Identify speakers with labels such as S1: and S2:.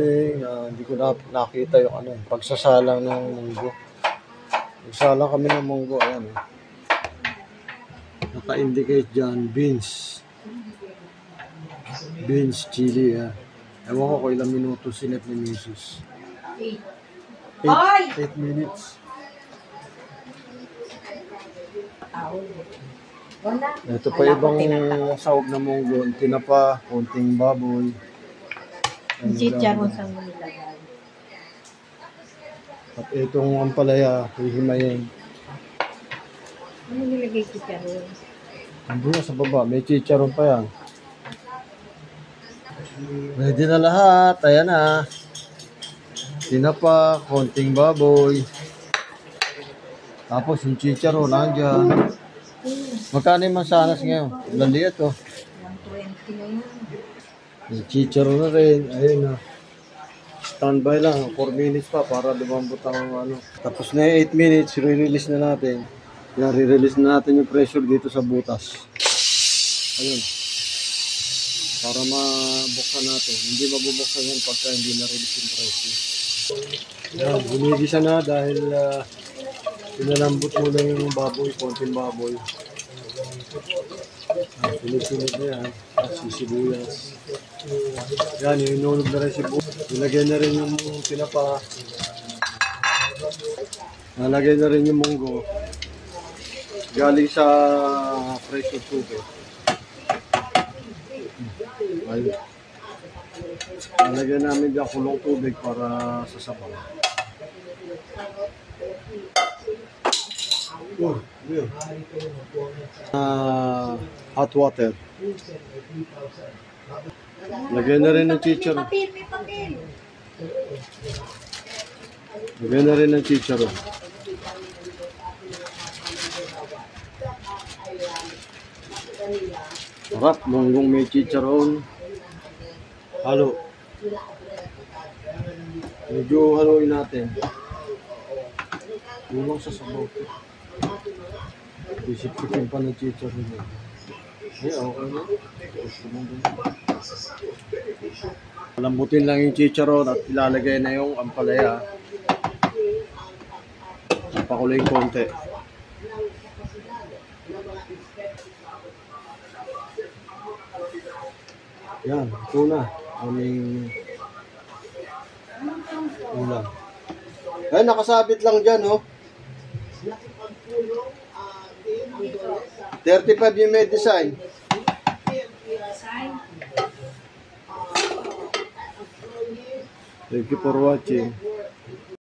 S1: Hindi ko nakita yung pagsasalang ng munggo. Nagsalang kami ng munggo, ayan. Naka-indicate dyan, beans. Beans, chili, Ewan ko kung ilang minuto sinet ni Mrs. 8 minutes. Ito pa ibang sahog na munggo, tinapa, konting baboy.
S2: Chicharon sa nilagay.
S1: At itong ampalaya, hihimayin.
S2: Ano nilagay chicharon?
S1: Hindi na sa baba, may chicharon pa yan. Ready na lahat, ayan na. Tinapa, konting baboy. Tapos yung chicharon, nandyan. Magkano yung mansanas ngayon? Laliit oh.
S2: 120 na yan.
S1: Yung chicharon na rin, ayun na. Standby lang, 4 minutes pa para lumambot ang Tapos na yung 8 minutes, re-release na natin. Yan, re-release na natin yung pressure dito sa butas. Ayun. Para mabuksan natin. Hindi mabubuksan yan pagka hindi na-release yung pressure. Yan, bunigisa na dahil pinalambot muna yung baboy, konting baboy. Sunod-sunod na yan. Sisibuyas. Yan, inunog na rin sibuyas. Nilagay na rin yung tinapa. Nalagay na rin yung munggo. Galing sa pressure cooker. Ayun. Nalagay namin dyan kulong tubig para sa sabaw. Hot water. Lagay na rin ng chicharon.
S2: May papel.
S1: Lagay na rin ng chicharon. Sarap, munggong may chicharon. Halo. Medyo haluin natin. Tulong sa sabaw. Isip-isipin pa ng chicharon. Okay na. Lambutin lang yung chicharon at ilalagay na yung ampalaya. Pakulay konti. Yan, ito na. Aming ulam. Ay, nakasabit lang dyan, oh. 35 yung may design. Thank you for watching.